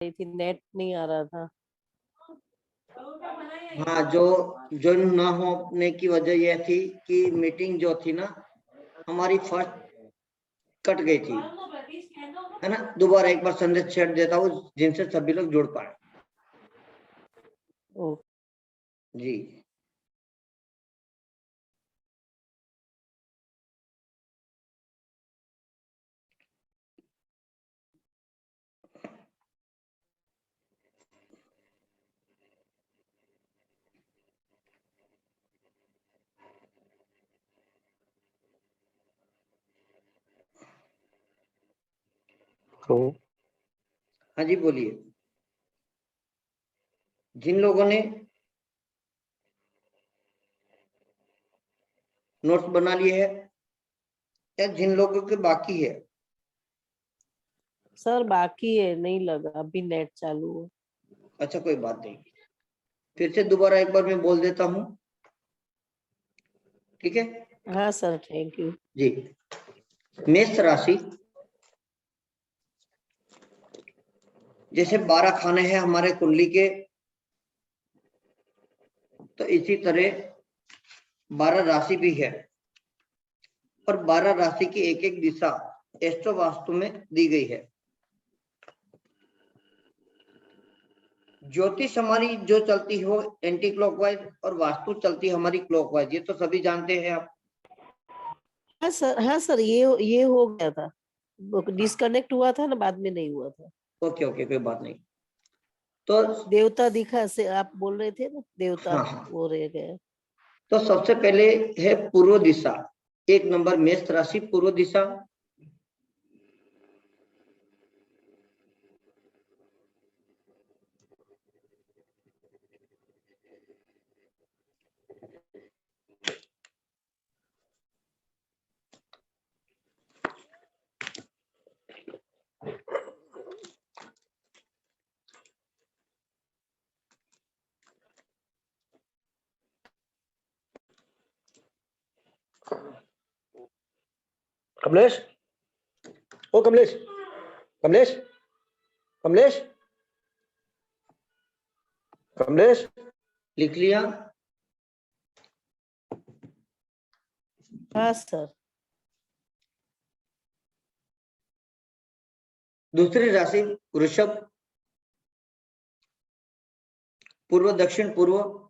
रही थी, नेट नहीं आ रहा था। हाँ, जो ज्वाइन ना होने की वजह यह थी कि मीटिंग जो थी ना हमारी फर्स्ट कट गई थी, है ना। दोबारा एक बार संदेश छेड़ देता हूँ जिनसे सभी लोग जुड़ पाए। जी हाँ जी बोलिए। जिन लोगों ने नोट्स बना लिए है या जिन लोगों के बाकी है? सर बाकी है, नहीं लगा, अभी नेट चालू है। अच्छा कोई बात नहीं, फिर से दोबारा एक बार मैं बोल देता हूँ, ठीक है। हाँ सर, थैंक यू जी, मेष राशि, जैसे 12 खाने हैं हमारे कुंडली के, तो इसी तरह 12 राशि भी है और 12 राशि की एक एक दिशा एस्ट्रो वास्तु में दी गई है। ज्योतिष हमारी जो चलती है वो एंटी क्लॉकवाइज और वास्तु चलती है हमारी क्लॉकवाइज, ये तो सभी जानते हैं आप। हाँ सर, हाँ सर, ये हो गया था, डिस्कनेक्ट हुआ था ना, बाद में नहीं हुआ था। ओके ओके कोई बात नहीं। तो देवता दिखा से आप बोल रहे थे ना, देवता हाँ, वो रह गए। तो सबसे पहले है पूर्व दिशा, 1 नंबर मेष राशि पूर्व दिशा। कमलेश, ओ कमलेश, कमलेश, कमलेश, कमलेश, लिख लिया? हाँ सर। दूसरी राशि वृषभ, पूर्व दक्षिण पूर्व।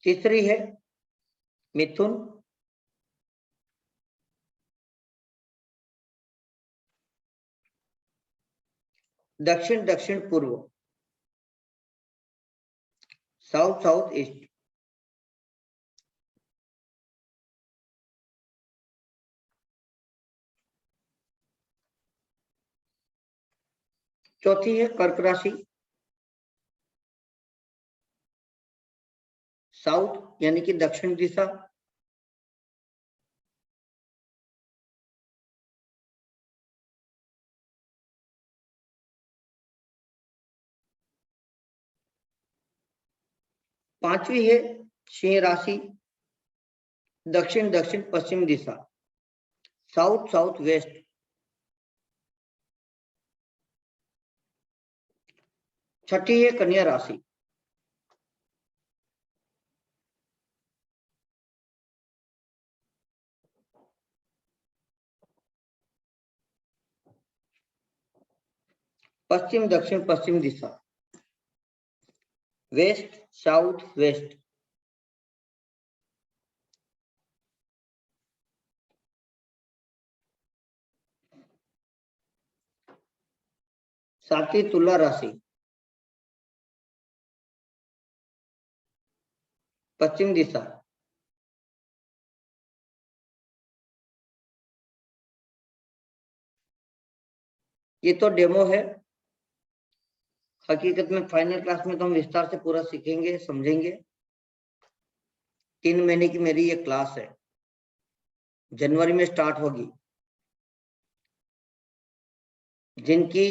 तीसरी है मिथुन, दक्षिण दक्षिण पूर्व, साउथ साउथ ईस्ट। चौथी है कर्क राशि, साउथ यानी कि दक्षिण दिशा। पांचवी है सिंह राशि, दक्षिण दक्षिण पश्चिम दिशा, साउथ साउथ वेस्ट। छठी है कन्या राशि, पश्चिम दक्षिण पश्चिम दिशा, वेस्ट साउथ वेस्ट। सातवीं तुला राशि, पश्चिम दिशा, ये तो डेमो है, हकीकत में फाइनल क्लास में तो हम विस्तार से पूरा सीखेंगे समझेंगे। 3 महीने की मेरी ये क्लास है, जनवरी में स्टार्ट होगी। जिनकी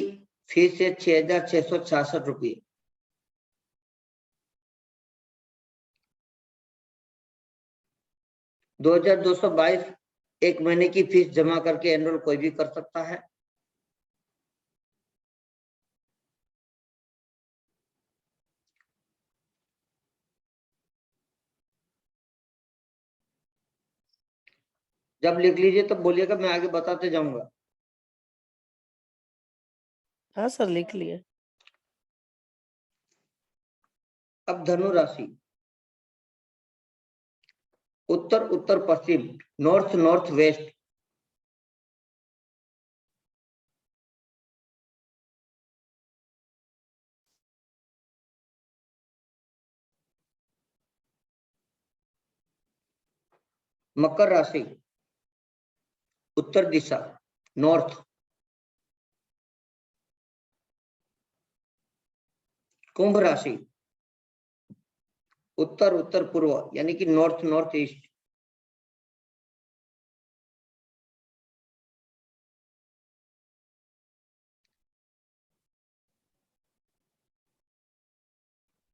फीस है 6,666 रुपये। $2,222 एक महीने की फीस जमा करके एनरोल कोई भी कर सकता है। जब लिख लीजिए तब बोलिएगा, मैं आगे बताते जाऊंगा। हाँ सर लिख लिए। अब धनु राशि, उत्तर उत्तर पश्चिम, नॉर्थ नॉर्थ वेस्ट, मकर राशि, उत्तर दिशा नॉर्थ, कुंभ राशि, उत्तर उत्तर पूर्व यानी कि नॉर्थ नॉर्थ ईस्ट,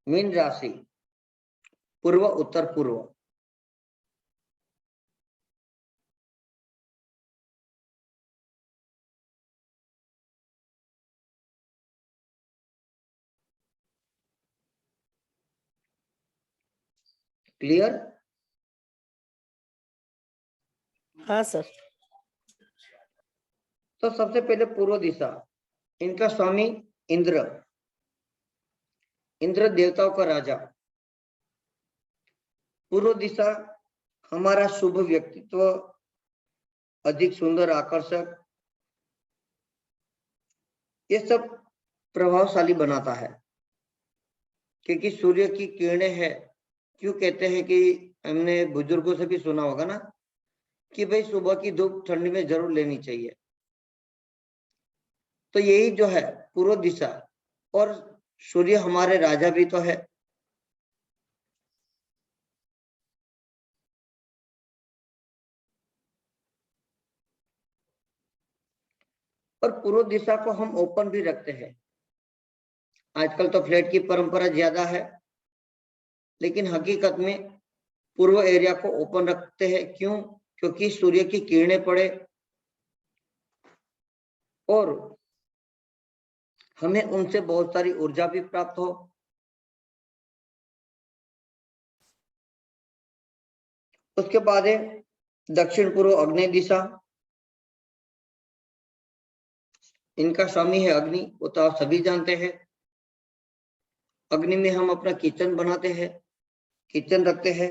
मीन राशि, पूर्व उत्तर पूर्व, क्लियर। हाँ सर। तो सबसे पहले पूर्व दिशा, इनका स्वामी इंद्र, इंद्र देवताओं का राजा। पूर्व दिशा हमारा शुभ व्यक्तित्व, अधिक सुंदर आकर्षक, ये सब प्रभावशाली बनाता है, क्योंकि सूर्य की किरणें है। क्यों कहते हैं कि हमने बुजुर्गों से भी सुना होगा ना कि भाई सुबह की धूप ठंडी में जरूर लेनी चाहिए। तो यही जो है पूर्व दिशा, और सूर्य हमारे राजा भी तो है। और पूर्व दिशा को हम ओपन भी रखते हैं। आजकल तो फ्लैट की परंपरा ज्यादा है, लेकिन हकीकत में पूर्व एरिया को ओपन रखते हैं। क्यों? क्योंकि सूर्य की किरणें पड़े और हमें उनसे बहुत सारी ऊर्जा भी प्राप्त हो। उसके बाद है दक्षिण पूर्व अग्नि दिशा, इनका स्वामी है अग्नि, वो तो आप सभी जानते हैं। अग्नि में हम अपना किचन बनाते हैं, किचन रखते हैं।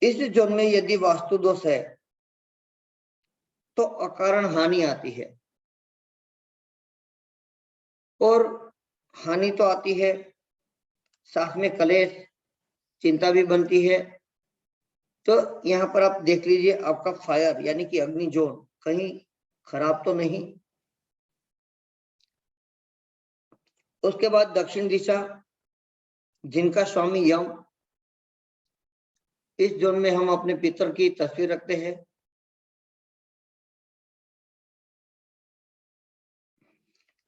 इस जोन में यदि वास्तु दोष है तो अकारण हानि आती है, और हानि तो आती है, साथ में कलेश, चिंता भी बनती है। तो यहाँ पर आप देख लीजिए आपका फायर यानी कि अग्नि जोन कहीं खराब तो नहीं। उसके बाद दक्षिण दिशा, जिनका स्वामी यम, इस जोन में हम अपने पितर की तस्वीर रखते हैं।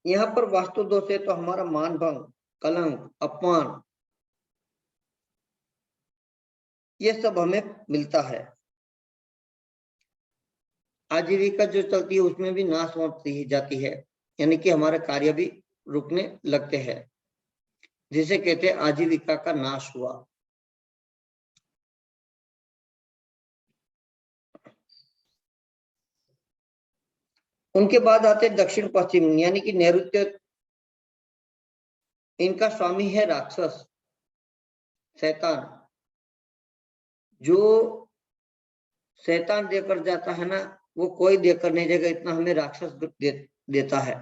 यहाँ पर वास्तु दोष है तो हमारा मान भंग, कलंक, अपमान, ये सब हमें मिलता है। आजीविका जो चलती है उसमें भी नाश होती जाती है, यानी कि हमारे कार्य भी रुकने लगते हैं, जिसे कहते हैं आजीविका का नाश हुआ। उनके बाद आते दक्षिण पश्चिम यानी कि नैऋत्य, इनका स्वामी है राक्षस, शैतान। जो शैतान देकर जाता है ना, वो कोई देकर नहीं देगा, इतना हमें राक्षस देता है।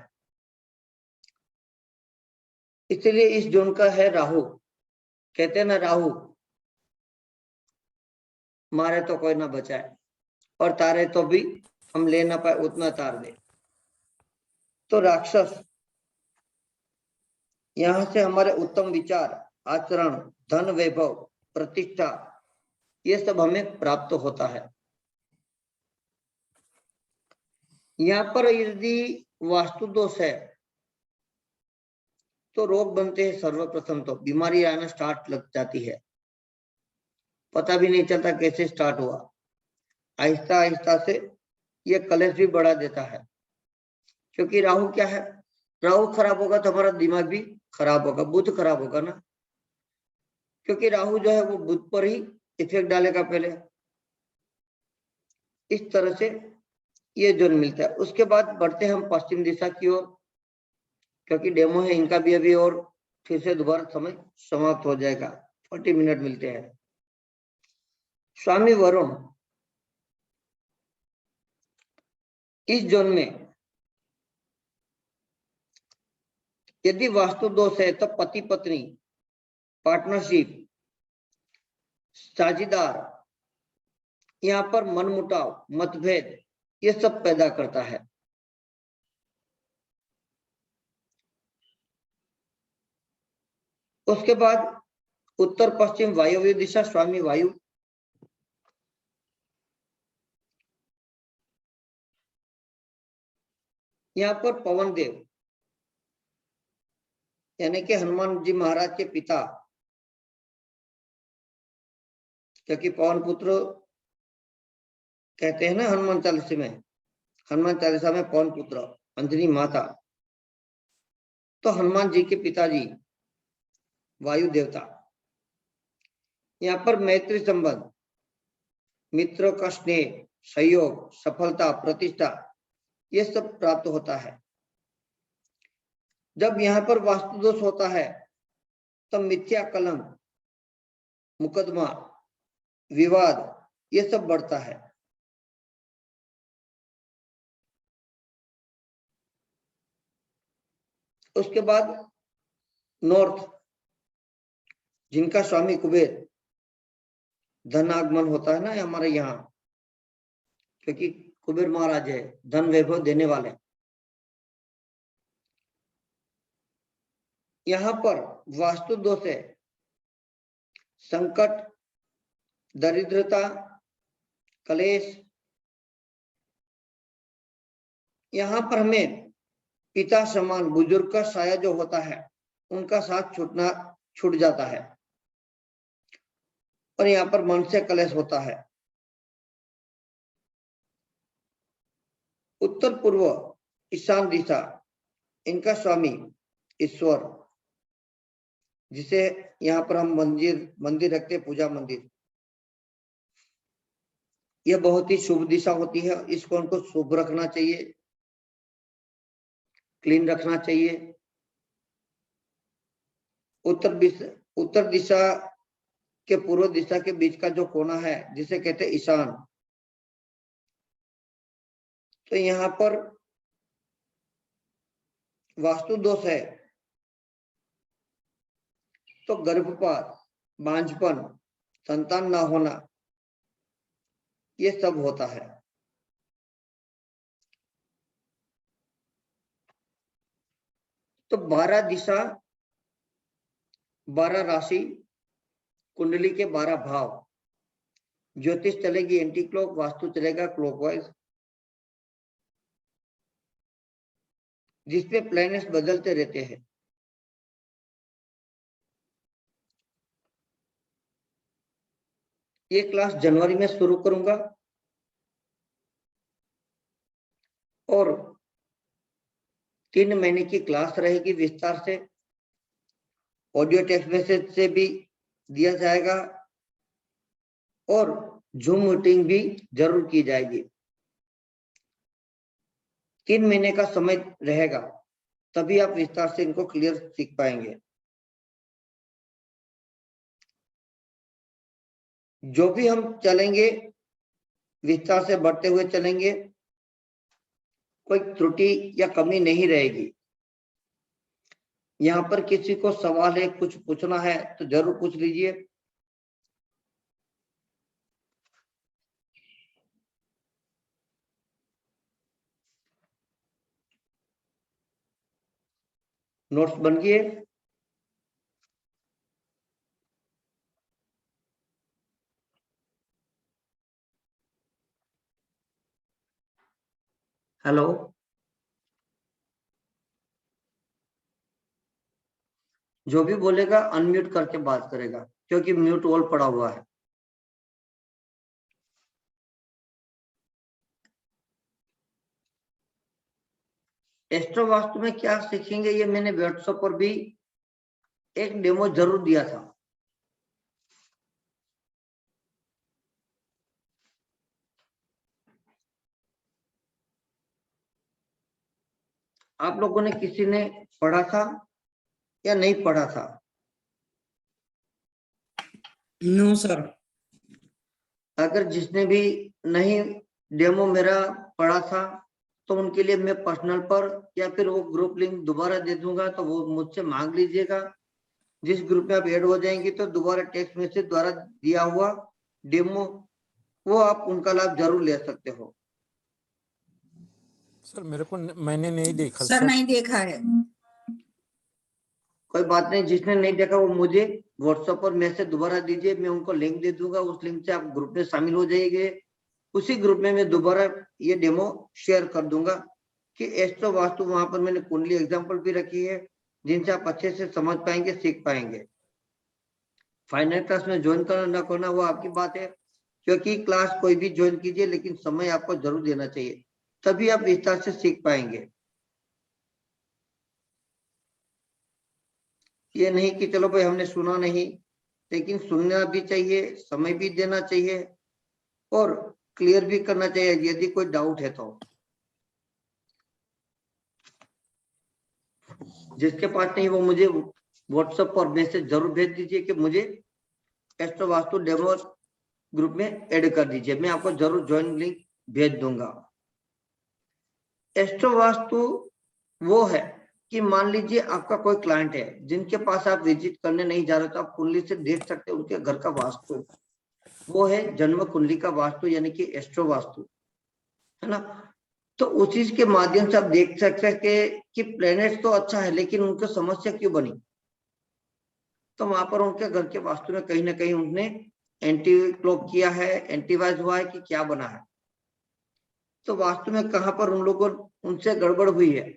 इसलिए इस जोन का है राहु, कहते हैं ना राहु मारे तो कोई ना बचाए, और तारे तो भी हम ले ना पाए उतना तार दे। तो राक्षस, यहाँ से हमारे उत्तम विचार, आचरण, धन, वैभव, प्रतिष्ठा, ये सब हमें प्राप्त होता है। यहाँ पर यदि वास्तु दोष है तो रोग बनते हैं। सर्वप्रथम तो बीमारी आना स्टार्ट लग जाती है, पता भी नहीं चलता कैसे स्टार्ट हुआ। आहिस्ता आहिस्ता से ये कलेश भी बढ़ा देता है, क्योंकि राहु क्या है, राहु खराब होगा तो हमारा दिमाग भी खराब होगा, बुध खराब होगा ना, क्योंकि राहु जो है वो बुध पर ही इफेक्ट डालेगा पहले। इस तरह से ये जोन मिलता है। उसके बाद बढ़ते हैं हम पश्चिम दिशा की ओर, क्योंकि डेमो है इनका भी अभी, और फिर से दोबारा समय समाप्त हो जाएगा। 40 मिनट मिलते हैं। स्वामी वरुण इस जोन में यदि वास्तु दोष है तो पति पत्नी, पार्टनरशिप, साझेदार, यहाँ पर मनमुटाव, मतभेद, ये सब पैदा करता है। उसके बाद उत्तर पश्चिम वायव्य दिशा, स्वामी वायु, यहाँ पर पवन देव यानी कि हनुमान जी महाराज के पिता, क्योंकि पवन पुत्र कहते हैं ना हनुमान चालीसा में, हनुमान चालीसा में पवन पुत्र अंजनी माता, तो हनुमान जी के पिताजी वायु देवता। यहाँ पर मैत्री संबंध, मित्रों का स्नेह, सहयोग, सफलता, प्रतिष्ठा, ये सब प्राप्त होता है। जब यहाँ पर वास्तु दोष होता है तब मिथ्या कलंक, मुकदमा, विवाद, ये सब बढ़ता है। उसके बाद नॉर्थ, जिनका स्वामी कुबेर, धन आगमन होता है ना हमारे यहाँ, क्योंकि कुबेर महाराज है धन वैभव देने वाले। यहाँ पर वास्तु दोष है संकट, दरिद्रता, कलेश। यहाँ पर हमें पिता समान बुजुर्ग का साया जो होता है उनका साथ छूट जाता है, और यहाँ पर मन से कलेश होता है। उत्तर पूर्व ईशान दिशा, इनका स्वामी ईश्वर, जिसे यहाँ पर हम मंदिर रखते हैं, पूजा मंदिर, यह बहुत ही शुभ दिशा होती है। इसको उनको शुभ रखना चाहिए, क्लीन रखना चाहिए। उत्तर दिशा के पूर्व दिशा के बीच का जो कोना है जिसे कहते हैं ईशान, तो यहाँ पर वास्तु दोष है तो गर्भपात, बांझपन, संतान ना होना, ये सब होता है। तो 12 दिशा, 12 राशि, कुंडली के 12 भाव, ज्योतिष चलेगी एंटी क्लॉक, वास्तु चलेगा क्लॉकवाइज, जिसमें प्लैनेट्स बदलते रहते हैं। ये क्लास जनवरी में शुरू करूंगा, और 3 महीने की क्लास रहेगी विस्तार से। ऑडियो टेक्स्ट मैसेज से भी दिया जाएगा, और जूम मीटिंग भी जरूर की जाएगी। 3 महीने का समय रहेगा, तभी आप विस्तार से इनको क्लियर सीख पाएंगे। जो भी हम चलेंगे विस्तार से बढ़ते हुए चलेंगे, कोई त्रुटि या कमी नहीं रहेगी। यहाँ पर किसी को सवाल है, कुछ पूछना है तो जरूर पूछ लीजिए। नोट्स बन गए? हेलो। जो भी बोलेगा अनम्यूट करके बात करेगा, क्योंकि म्यूट ऑल पड़ा हुआ है। एस्ट्रो वास्तु में क्या सीखेंगे, ये मैंने व्हाट्सएप पर भी एक डेमो जरूर दिया था। आप लोगों ने किसी ने पढ़ा था या नहीं पढ़ा था? No sir. अगर जिसने भी नहीं डेमो मेरा पढ़ा था तो उनके लिए मैं पर्सनल पर या फिर वो ग्रुप लिंक दोबारा दे दूंगा, तो वो मुझसे मांग लीजिएगा। जिस ग्रुप में आप ऐड हो जाएंगे तो दोबारा टेक्स्ट मैसेज द्वारा दिया हुआ डेमो वो आप उनका लाभ जरूर ले सकते हो। सर मेरे को मैंने नहीं देखा सर नहीं देखा है। कोई बात नहीं, जिसने नहीं देखा वो मुझे व्हाट्सएप पर मैसेज दोबारा दीजिए, मैं उनको लिंक दे दूंगा। उस लिंक से आप ग्रुप में शामिल हो जाइए। उसी ग्रुप में मैं दोबारा ये डेमो शेयर कर दूंगा कि एस्ट्रो वास्तु, वहां पर मैंने कुंडली एग्जांपल भी रखी है जिनसे आप अच्छे से समझ पाएंगे, सीख पाएंगे। फाइनल क्लास में ज्वाइन करना ना करना वो आपकी बात है, क्योंकि क्लास कोई भी ज्वाइन कीजिए लेकिन समय आपको जरूर देना चाहिए, तभी आप विस्तार से सीख पाएंगे। ये नहीं कि चलो भाई हमने सुना नहीं, लेकिन सुनना भी चाहिए, समय भी देना चाहिए और क्लियर भी करना चाहिए यदि कोई डाउट है तो। जिसके पास नहीं वो मुझे व्हाट्सएप पर मैसेज जरूर भेज दीजिए कि मुझे एस्ट्रो वास्तु डेमो ग्रुप में ऐड कर दीजिए, मैं आपको जरूर ज्वाइन लिंक भेज दूंगा। एस्ट्रो वास्तु वो है कि मान लीजिए आपका कोई क्लाइंट है जिनके पास आप विजिट करने नहीं जा रहे, तो आप कुंडली से देख सकते हैं उनके घर का वास्तु। वो है जन्म कुंडली का वास्तु, यानी कि एस्ट्रो वास्तु, है ना। तो उसी के माध्यम से आप देख सकते हैं कि प्लैनेट तो अच्छा है लेकिन उनको समस्या क्यों बनी। तो वहां पर उनके घर के वास्तु में कहीं ना कहीं उन्होंने एंटी क्लॉक किया है, एंटी वाइज हुआ है कि क्या बना है। तो वास्तु में कहां पर उन लोगों उनसे गड़बड़ हुई है,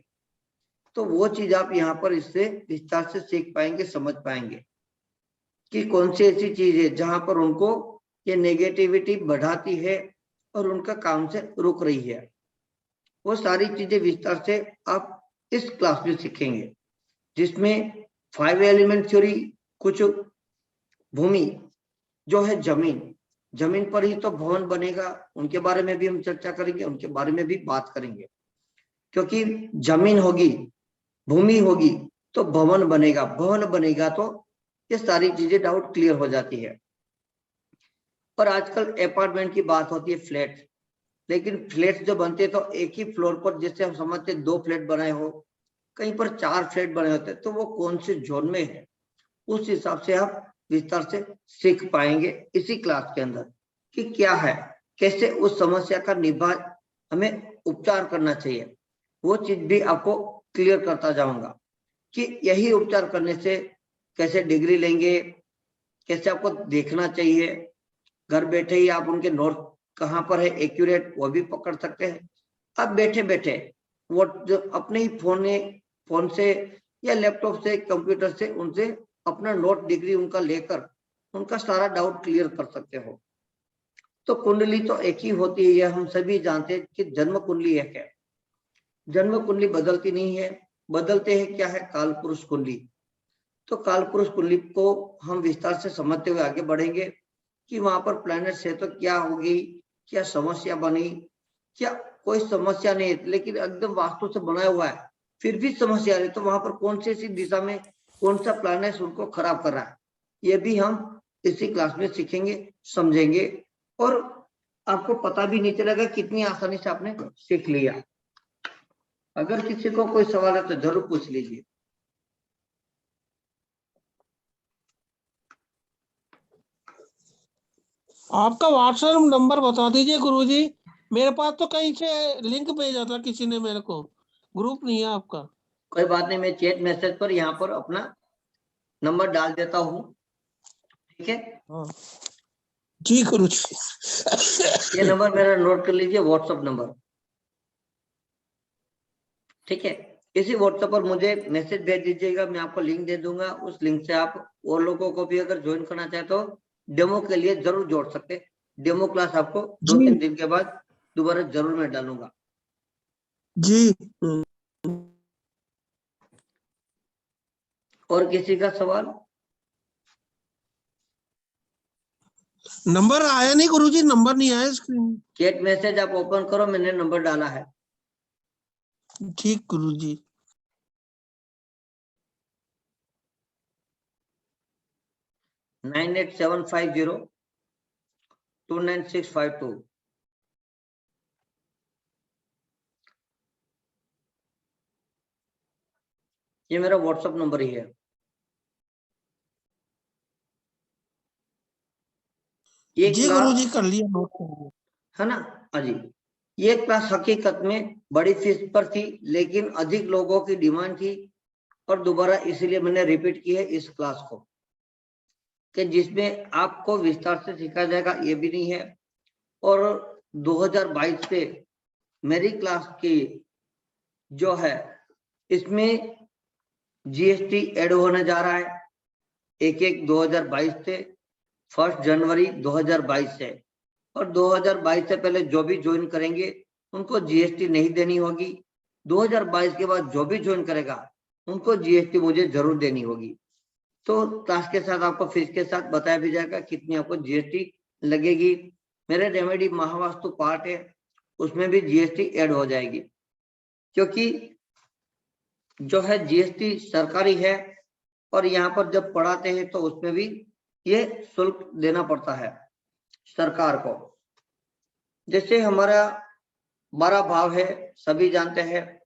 तो वो चीज आप यहाँ पर इससे विस्तार से सीख पाएंगे, समझ पाएंगे कि कौन सी ऐसी चीज है जहां पर उनको ये नेगेटिविटी बढ़ाती है और उनका काम से रुक रही है। वो सारी चीजें विस्तार से आप इस क्लास में सीखेंगे, जिसमें 5 एलिमेंट थ्योरी, कुछ भूमि जो है जमीन पर ही तो भवन बनेगा, उनके बारे में भी हम चर्चा करेंगे, उनके बारे में भी बात करेंगे। क्योंकि जमीन होगी, भूमि होगी तो भवन बनेगा, भवन बनेगा तो ये सारी चीजें डाउट क्लियर हो जाती है। और आजकल अपार्टमेंट की बात होती है, फ्लैट, लेकिन फ्लैट जो बनते हैं तो एक ही फ्लोर पर, जैसे हम समझते 2 फ्लैट बनाए हो, कहीं पर 4 फ्लैट बने होते हैं, तो वो कौन से जोन में है उस हिसाब से आप विस्तार से सीख पाएंगे इसी क्लास के अंदर कि क्या है, कैसे उस समस्या का हमें उपचार करना चाहिए। वो चीज भी आपको क्लियर करता जाऊंगा कि यही उपचार करने से कैसे डिग्री लेंगे, कैसे आपको देखना चाहिए। घर बैठे ही आप उनके नोट कहाँ पर है एक्यूरेट वो भी पकड़ सकते हैं। अब बैठे बैठे वो जो अपने ही फोन से या लैपटॉप से, कंप्यूटर से उनसे अपना नोट डिग्री उनका लेकर उनका सारा डाउट क्लियर कर सकते हो। तो कुंडली तो एक ही होती है, यह हम सभी जानते हैं कि जन्म कुंडली एक है। जन्म कुंडली बदलती नहीं है, बदलते हैं क्या है, काल पुरुष कुंडली। तो काल पुरुष कुंडली को हम विस्तार से समझते हुए आगे बढ़ेंगे कि वहां पर प्लैनेट से तो क्या होगी, क्या समस्या बनी, क्या कोई समस्या नहीं है लेकिन एकदम वास्तु से बनाया हुआ है फिर भी समस्या आ रही, तो वहां पर कौन सी दिशा में कौन सा प्लैनेट उनको खराब कर रहा है, ये भी हम इसी क्लास में सीखेंगे, समझेंगे और आपको पता भी नहीं चलेगा कितनी आसानी से आपने सीख लिया। अगर किसी को कोई सवाल है तो जरूर पूछ लीजिए। आपका व्हाट्सएप नंबर बता दीजिए गुरुजी, मेरे पास तो कहीं से लिंक भेजा था किसी ने मेरे को, ग्रुप नहीं है आपका। कोई बात नहीं, मैं चैट मैसेज पर यहाँ पर अपना नंबर डाल देता हूँ, ठीक है। हाँ जी गुरुजी। ये नंबर मेरा नोट कर लीजिए, व्हाट्सएप नंबर, ठीक है। इसी व्हाट्सएप पर मुझे मैसेज भेज दीजिएगा, मैं आपको लिंक दे दूंगा। उस लिंक से आप और लोगों को भी अगर ज्वाइन करना चाहे तो डेमो के लिए जरूर जोड़ सकते हैं। डेमो क्लास आपको 2-3 दिन के बाद दोबारा जरूर मैं डालूंगा जी। और किसी का सवाल? नंबर आया नहीं गुरुजी, नंबर नहीं आया स्क्रीन। चैट मैसेज आप ओपन करो, मैंने नंबर डाला है। ठीक गुरुजी। 9875029652। ये मेरा व्हाट्सएप नंबर ही है। ये जी क्लास गुरुजी कर लिया, नोट कर लिया। है ना? हाँ जी। ये क्लास हकीकत में बड़ी फीस पर थी, लेकिन अधिक लोगों की डिमांड थी और दोबारा इसीलिए मैंने रिपीट की है इस क्लास को, कि जिसमें आपको विस्तार से सिखाया जाएगा ये भी नहीं है। और 2022 से मेरी क्लास की जो है इसमें जीएसटी ऐड होने जा रहा है 1/1/2022 से, 1 जनवरी 2022 से। और 2022 से पहले जो भी ज्वाइन करेंगे उनको जीएसटी नहीं देनी होगी। 2022 के बाद जो भी ज्वाइन करेगा उनको जीएसटी मुझे जरूर देनी होगी। तो क्लास के साथ आपको फीस के साथ बताया भी जाएगा कितनी आपको जीएसटी लगेगी। मेरे रेमेडी महावास्तु पार्ट है, उसमें भी जीएसटी ऐड हो जाएगी, क्योंकि जो है जीएसटी सरकारी है और यहाँ पर जब पढ़ाते हैं तो उसमें भी ये शुल्क देना पड़ता है सरकार को। जैसे हमारा 12 भाव है, सभी जानते हैं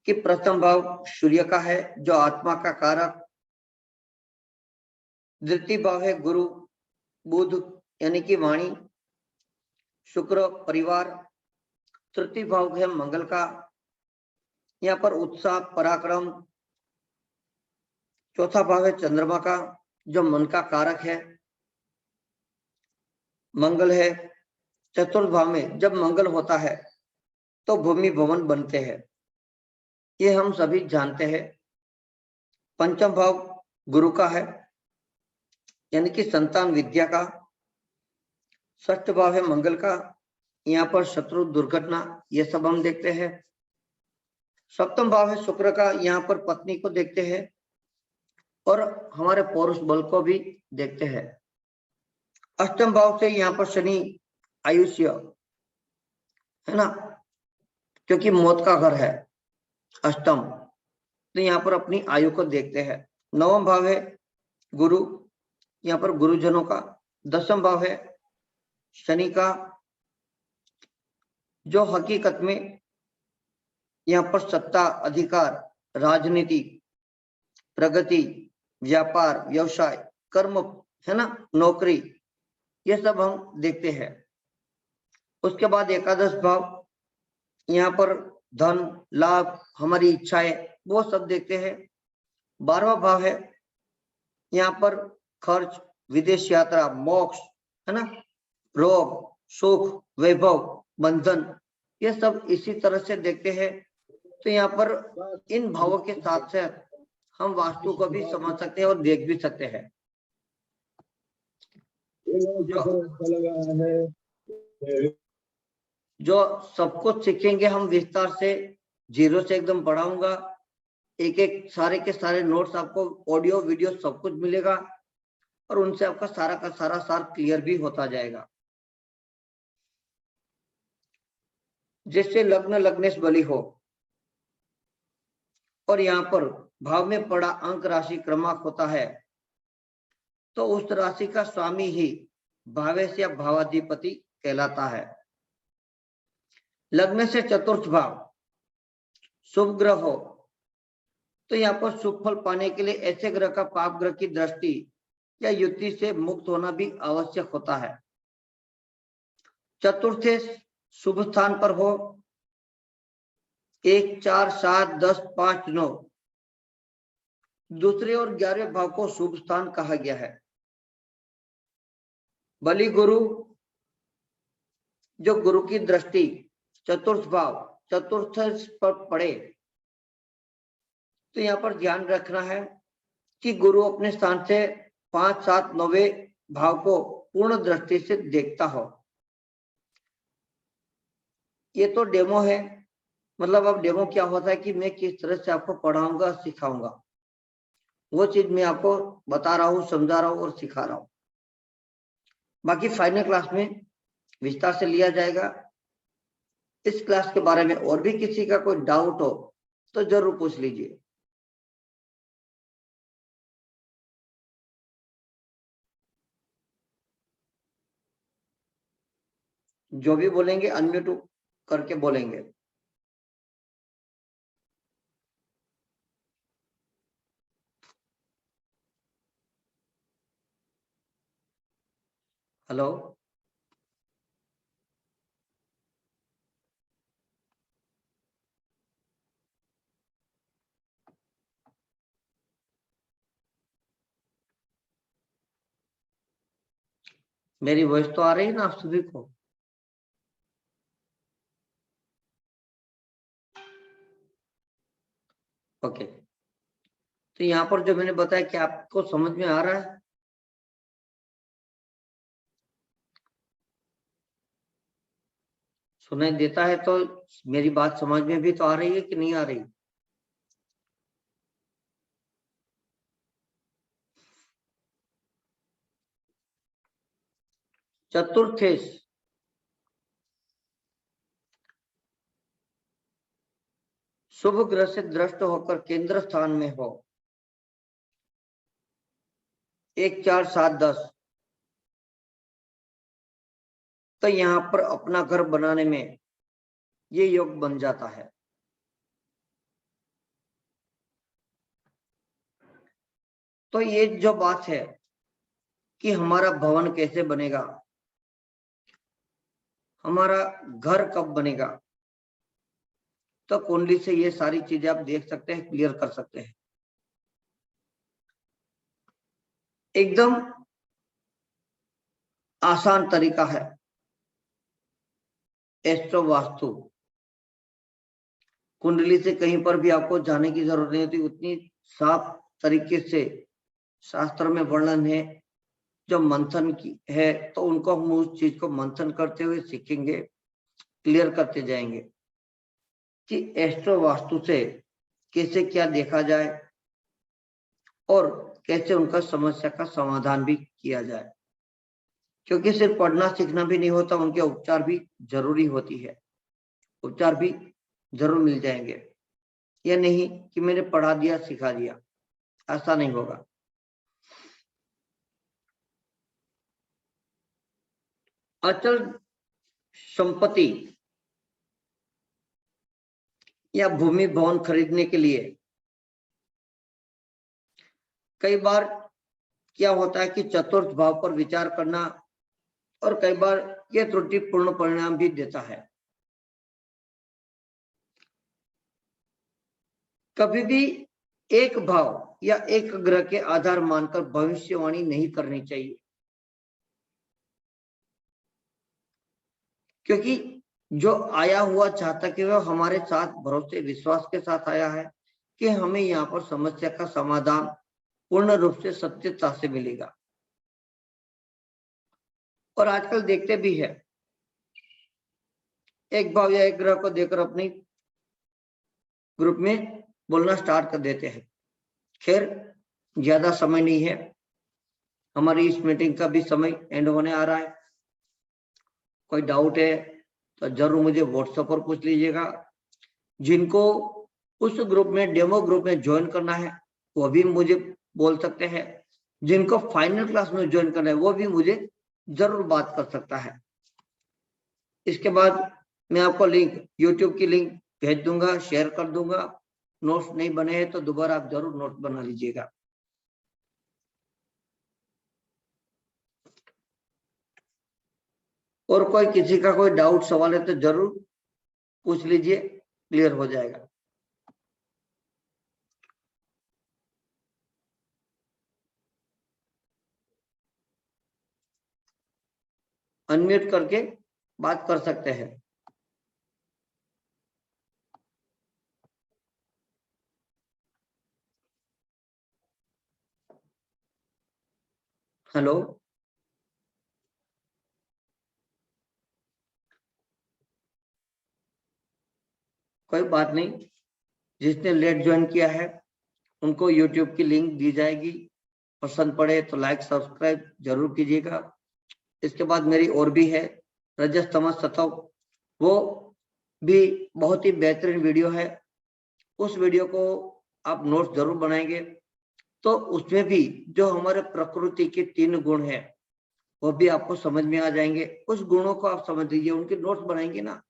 कि प्रथम भाव सूर्य का है जो आत्मा का कारक, द्वितीय भाव है गुरु बुध यानी कि वाणी, शुक्र परिवार, तृतीय भाव है मंगल का, यहाँ पर उत्साह पराक्रम, चौथा भाव है चंद्रमा का जो मन का कारक है, मंगल है। चतुर्थ भाव में जब मंगल होता है तो भूमि भवन बनते हैं, ये हम सभी जानते हैं। पंचम भाव गुरु का है यानी कि संतान विद्या का। षष्ठ भाव है मंगल का, यहाँ पर शत्रु दुर्घटना ये सब हम देखते हैं। सप्तम भाव है शुक्र का, यहाँ पर पत्नी को देखते हैं और हमारे पौरुष बल को भी देखते हैं। अष्टम भाव से यहाँ पर शनि आयुष्य है ना, क्योंकि मौत का घर है अष्टम, तो यहाँ पर अपनी आयु को देखते हैं। नवम भाव है गुरु, यहाँ पर गुरुजनों का। दसम भाव है शनि का जो हकीकत में यहाँ पर सत्ता अधिकार, राजनीति, प्रगति, व्यापार, व्यवसाय, कर्म है ना, नौकरी, ये सब हम देखते हैं। उसके बाद एकादश भाव, यहाँ पर धन लाभ, हमारी इच्छाएं, वो सब देखते हैं। 12वां भाव है यहाँ पर खर्च, विदेश यात्रा, मोक्ष है ना, रोग, सुख, वैभव, बंधन, ये सब इसी तरह से देखते हैं। तो यहाँ पर इन भावों के साथ साथ हम वास्तु को भी समझ सकते हैं और देख भी सकते हैं। जो सब कुछ सीखेंगे हम विस्तार से, जीरो से एकदम पढ़ाऊंगा। एक एक सारे के सारे नोट्स आपको ऑडियो वीडियो सब कुछ मिलेगा और उनसे आपका सारा का सारा सार क्लियर भी होता जाएगा। जैसे लग्न लग्नेश बलि हो और यहाँ पर भाव में पड़ा अंक राशि क्रमांक होता है, तो उस राशि का स्वामी ही भावेश या भावाधिपति कहलाता है। लग्न से चतुर्थ भाव शुभ ग्रह हो तो यहाँ पर शुभ फल पाने के लिए ऐसे ग्रह का पाप ग्रह की दृष्टि या युति से मुक्त होना भी आवश्यक होता है। चतुर्थ शुभ स्थान पर हो 1, 4, 7, 10, 5, 9, दूसरे और 11वें भाव को शुभ स्थान कहा गया है। बलि गुरु, जो गुरु की दृष्टि चतुर्थ भाव चतुर्थ पर पड़े तो यहाँ पर ध्यान रखना है कि गुरु अपने स्थान से 5, 7, 9वें भाव को पूर्ण दृष्टि से देखता हो। ये तो डेमो है, मतलब अब डेमो क्या होता है कि मैं किस तरह से आपको पढ़ाऊंगा, सिखाऊंगा, वो चीज मैं आपको बता रहा हूँ, समझा रहा हूँ और सिखा रहा हूँ। बाकी फाइनल क्लास में विस्तार से लिया जाएगा। इस क्लास के बारे में और भी किसी का कोई डाउट हो तो जरूर पूछ लीजिए। जो भी बोलेंगे अनम्यूट करके बोलेंगे। हेलो, मेरी वॉइस तो आ रही है ना आप सभी को? ओके, तो यहाँ पर जो मैंने बताया कि आपको समझ में आ रहा है? सुनाई देता है तो मेरी बात समझ में भी तो आ रही है कि नहीं आ रही? चतुर्थेश शुभ ग्रह से दृष्ट होकर केंद्र स्थान में हो 1, 4, 7, 10, तो यहाँ पर अपना घर बनाने में ये योग बन जाता है। तो ये जो बात है कि हमारा भवन कैसे बनेगा, हमारा घर कब बनेगा, तो कुंडली से ये सारी चीजें आप देख सकते हैं, क्लियर कर सकते हैं। एकदम आसान तरीका है एस्ट्रो वास्तु। कुंडली से कहीं पर भी आपको जाने की जरूरत नहीं होती, उतनी साफ तरीके से शास्त्र में वर्णन है। जो मंथन की है तो उनको हम उस चीज को मंथन करते हुए सीखेंगे, क्लियर करते जाएंगे कि एस्ट्रो वास्तु से कैसे क्या देखा जाए और कैसे उनका समस्या का समाधान भी किया जाए। क्योंकि सिर्फ पढ़ना सीखना भी नहीं होता, उनके उपचार भी जरूरी होती है। उपचार भी जरूर मिल जाएंगे। यह नहीं कि मैंने पढ़ा दिया सिखा दिया, ऐसा नहीं होगा। अचल संपत्ति या भूमि भवन खरीदने के लिए कई बार क्या होता है कि चतुर्थ भाव पर विचार करना, और कई बार यह त्रुटिपूर्ण परिणाम भी देता है। कभी भी एक भाव या एक ग्रह के आधार मानकर भविष्यवाणी नहीं करनी चाहिए, क्योंकि जो आया हुआ चाहता कि वह हमारे साथ भरोसे विश्वास के साथ आया है कि हमें यहाँ पर समस्या का समाधान पूर्ण रूप से सत्यता से मिलेगा। और आजकल देखते भी है, एक भाव या एक ग्रह को देकर अपनी ग्रुप में बोलना स्टार्ट कर देते हैं। खैर, ज्यादा समय नहीं है, हमारी इस मीटिंग का भी समय एंड होने आ रहा है। कोई डाउट है तो जरूर मुझे व्हाट्सएप पर पूछ लीजिएगा। जिनको उस ग्रुप में, डेमो ग्रुप में ज्वाइन करना है वो भी मुझे बोल सकते हैं। जिनको फाइनल क्लास में ज्वाइन करना है वो भी मुझे जरूर बात कर सकता है। इसके बाद मैं आपको लिंक, यूट्यूब की लिंक भेज दूंगा, शेयर कर दूंगा। नोट्स नहीं बने हैं तो दोबारा आप जरूर नोट बना लीजिएगा। और कोई किसी का कोई डाउट सवाल है तो जरूर पूछ लीजिए, क्लियर हो जाएगा। अनम्यूट करके बात कर सकते हैं। हेलो, कोई बात नहीं, जिसने लेट ज्वाइन किया है उनको यूट्यूब की लिंक दी जाएगी, पसंद पड़े तो लाइक सब्सक्राइब जरूर कीजिएगा। इसके बाद मेरी और भी है रजस तमस सतव, वो भी बहुत ही बेहतरीन वीडियो है। उस वीडियो को आप नोट्स जरूर बनाएंगे तो उसमें भी जो हमारे प्रकृति के 3 गुण है वो भी आपको समझ में आ जाएंगे। उस गुणों को आप समझ लीजिए, उनके नोट्स बनाएंगे ना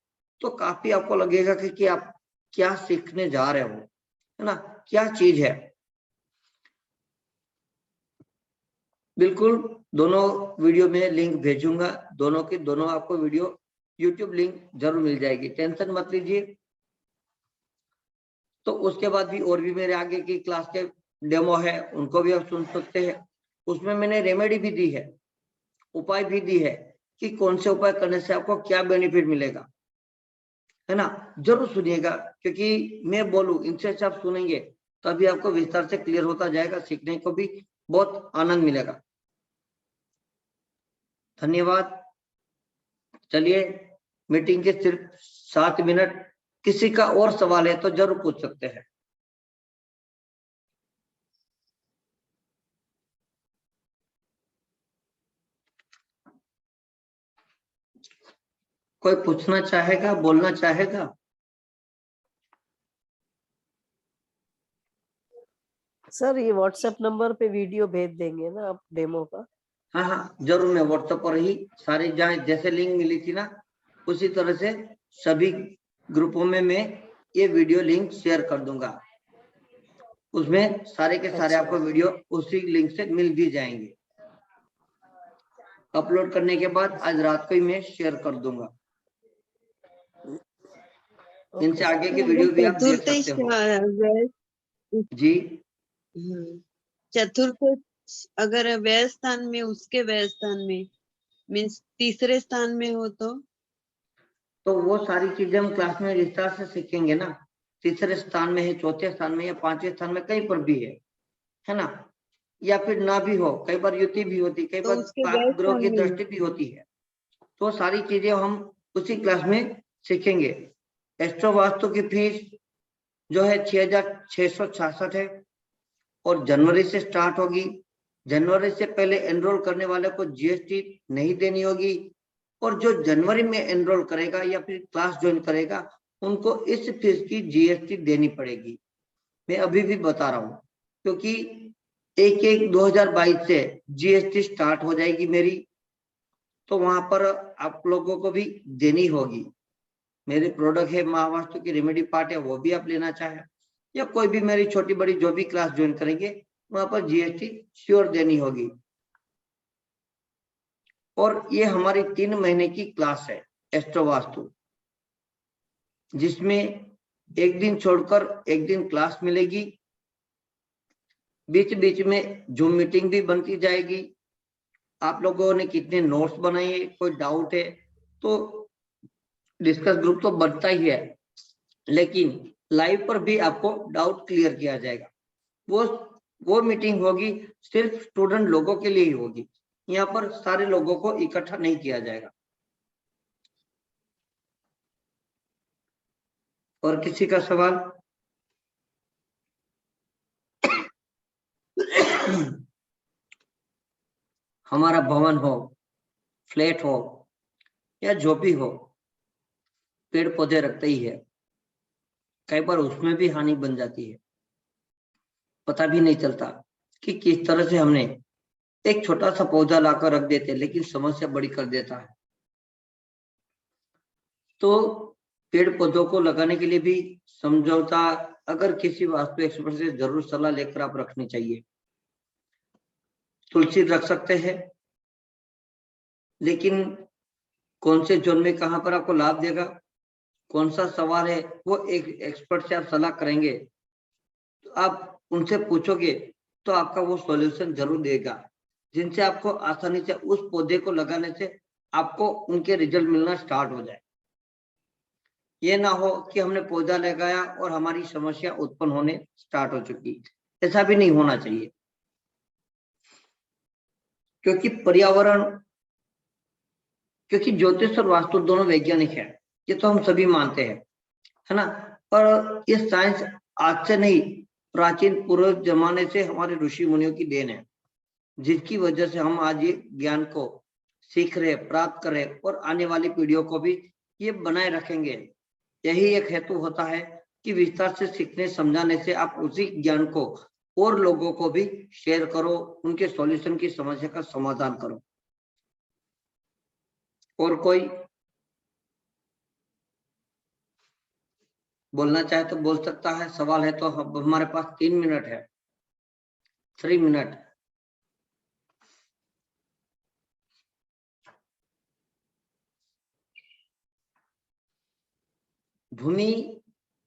तो काफी आपको लगेगा कि आप क्या सीखने जा रहे हो, है ना, क्या चीज है। बिल्कुल दोनों वीडियो में लिंक भेजूंगा, दोनों की दोनों आपको वीडियो यूट्यूब लिंक जरूर मिल जाएगी, टेंशन मत लीजिए। तो उसके बाद भी और भी मेरे आगे की क्लास के डेमो है, उनको भी आप सुन सकते हैं। उसमें मैंने रेमेडी भी दी है, उपाय भी दी है कि कौन से उपाय करने से आपको क्या बेनिफिट मिलेगा, है ना। जरूर सुनिएगा, क्योंकि मैं बोलूं इनसे अच्छा आप सुनेंगे तभी आपको विस्तार से क्लियर होता जाएगा, सीखने को भी बहुत आनंद मिलेगा। धन्यवाद। चलिए, मीटिंग के सिर्फ 7 मिनट, किसी का और सवाल है तो जरूर पूछ सकते हैं। कोई पूछना चाहेगा, बोलना चाहेगा? सर ये व्हाट्सएप नंबर पे वीडियो भेज देंगे ना आप डेमो का? हाँ हाँ जरूर, मैं व्हाट्सएप पर ही सारी जहाँ जैसे लिंक मिली थी ना उसी तरह से सभी ग्रुपों में मैं ये वीडियो लिंक शेयर कर दूंगा। उसमें सारे के सारे आपको वीडियो उसी लिंक से मिल भी जाएंगे। अपलोड करने के बाद आज रात को ही मैं शेयर कर दूंगा। इनसे आगे की वीडियो भी आप देख सकते हो। जी चतुर्थ अगर व्यय स्थान में उसके व्यय स्थान में मीन्स तीसरे स्थान में हो तो वो सारी चीजें हम क्लास में विस्तार से सीखेंगे ना। तीसरे स्थान में है, चौथे स्थान में या 5वें स्थान में, कहीं पर भी है ना, या फिर ना भी हो, कई बार युति भी होती, कई तो बार उसके पाप ग्रह की स्थान में। दृष्टि भी होती है। तो सारी चीजें हम उसी क्लास में सीखेंगे। एस्ट्रो वास्तु की फीस जो है 6,666 है और जनवरी से स्टार्ट होगी। जनवरी से पहले एनरोल करने वाले को जीएसटी नहीं देनी होगी, और जो जनवरी में एनरोल करेगा या फिर क्लास ज्वाइन करेगा उनको इस फीस की जीएसटी देनी पड़ेगी। मैं अभी भी बता रहा हूँ, क्योंकि 1/1/2022 से जीएसटी स्टार्ट हो जाएगी मेरी, तो वहां पर आप लोगों को भी देनी होगी। मेरे प्रोडक्ट है महावास्तु की रेमेडी पार्ट है, वो भी आप लेना चाहे या कोई भी मेरी छोटी बड़ी जो भी क्लास ज्वाइन करेंगे वहां पर जीएसटी श्योर देनी होगी। और ये हमारी 3 महीने की क्लास है एस्ट्रो वास्तु, जिसमें एक दिन छोड़कर एक दिन क्लास मिलेगी, बीच बीच में जूम मीटिंग भी बनती जाएगी। आप लोगों ने कितने नोट्स बनाए, कोई डाउट है तो डिस्कस ग्रुप तो बनता ही है, लेकिन लाइव पर भी आपको डाउट क्लियर किया जाएगा। वो मीटिंग होगी सिर्फ स्टूडेंट लोगों के लिए ही होगी, यहाँ पर सारे लोगों को इकट्ठा नहीं किया जाएगा। और किसी का सवाल? हमारा भवन हो, फ्लैट हो या जो भी हो, पेड़ पौधे रखते ही है, कई बार उसमें भी हानि बन जाती है, पता भी नहीं चलता कि किस तरह से हमने एक छोटा सा पौधा लाकर रख देते लेकिन समस्या बड़ी कर देता है। तो पेड़ पौधों को लगाने के लिए भी समझौता अगर किसी वास्तु एक्सपर्ट से जरूर सलाह लेकर आप रखनी चाहिए। तुलसी रख सकते हैं, लेकिन कौन से जोन में कहां पर आपको लाभ देगा, कौन सा सवाल है, वो एक एक्सपर्ट से आप सलाह करेंगे तो आप उनसे पूछोगे तो आपका वो सॉल्यूशन जरूर देगा, जिनसे आपको आसानी से उस पौधे को लगाने से आपको उनके रिजल्ट मिलना स्टार्ट हो जाए। ये ना हो कि हमने पौधा लगाया और हमारी समस्या उत्पन्न होने स्टार्ट हो चुकी, ऐसा भी नहीं होना चाहिए। क्योंकि पर्यावरण, क्योंकि ज्योतिष और वास्तु दोनों वैज्ञानिक है, ये तो हम सभी मानते हैं, है ना। पर ये साइंस आज से नहीं, प्राचीन पूर्व जमाने से हमारे ऋषि मुनियों की देन है, जिसकी वजह से हम आज ये ज्ञान को सीख रहे, प्राप्त कर रहे, और आने वाली पीढ़ियों को भी ये बनाए रखेंगे। यही एक हेतु होता है कि विस्तार से सीखने समझाने से आप उसी ज्ञान को और लोगों को भी शेयर करो, उनके सॉल्यूशन की समस्या का समाधान करो। और कोई बोलना चाहे तो बोल सकता है, सवाल है तो हमारे पास 3 मिनट है, 3 मिनट। भूमि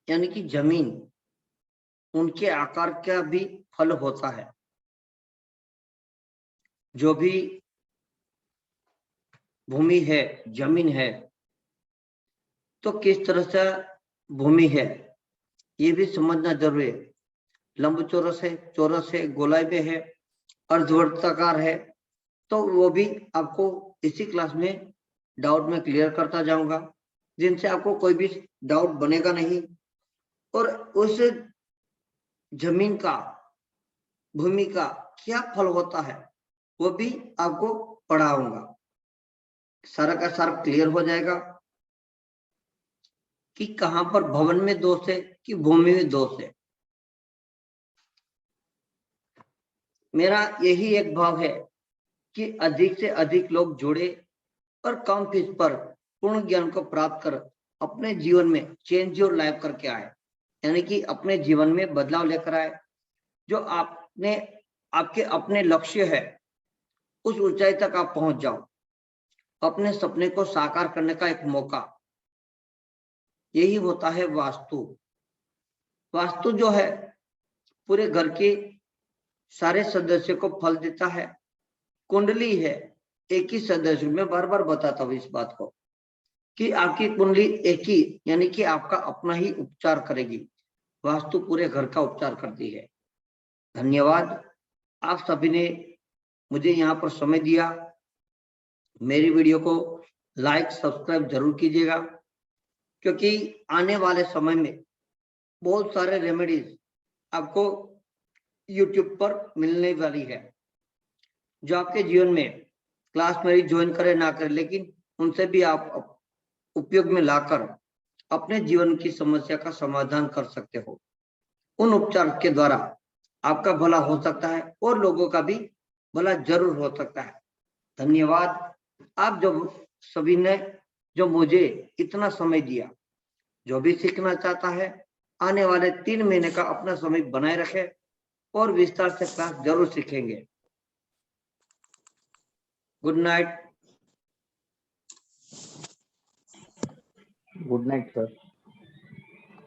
यानी कि जमीन, उनके आकार का भी फल होता है। जो भी भूमि है, जमीन है, तो किस तरह से भूमि है ये भी समझना जरूरी है। लंबचौरस है, चौरस है, गोलाई में है, अर्धवर्ताकार है, तो वो भी आपको इसी क्लास में डाउट में क्लियर करता जाऊंगा, जिनसे आपको कोई भी डाउट बनेगा नहीं। और उस जमीन का, भूमि का क्या फल होता है वो भी आपको पढ़ाऊंगा। सारा का सारा क्लियर हो जाएगा कि कहां पर भवन में दोष है कि भूमि में दोष है। मेरा यही एक भाव है कि अधिक से अधिक लोग जुड़े और कम फीस पर पूर्ण ज्ञान को प्राप्त कर अपने जीवन में चेंज योर लाइफ करके आए, यानी कि अपने जीवन में बदलाव लेकर आए। जो आपने आपके अपने लक्ष्य है उस ऊंचाई तक आप पहुंच जाओ, अपने सपने को साकार करने का एक मौका। यही होता है वास्तु। वास्तु जो है पूरे घर के सारे सदस्यों को फल देता है। कुंडली है एक ही सदस्य, मैं बार बार बताता हूँ इस बात को कि आपकी कुंडली एक ही, यानी कि आपका अपना ही उपचार करेगी। वास्तु पूरे घर का उपचार करती है। धन्यवाद, आप सभी ने मुझे यहाँ पर समय दिया। मेरी वीडियो को लाइक सब्सक्राइब जरूर कीजिएगा, क्योंकि आने वाले समय में बहुत सारे रेमेडीज आपको YouTube पर मिलने वाली है, जो आपके जीवन में क्लास मेरी ज्वाइन करें ना करें, लेकिन उनसे भी आप उपयोग में लाकर अपने जीवन की समस्या का समाधान कर सकते हो। उन उपचार के द्वारा आपका भला हो सकता है और लोगों का भी भला जरूर हो सकता है। धन्यवाद, आप जो सभी ने जो मुझे इतना समय दिया। जो भी सीखना चाहता है आने वाले 3 महीने का अपना समय बनाए रखे और विस्तार से क्लास जरूर सीखेंगे। Good night. Good night sir.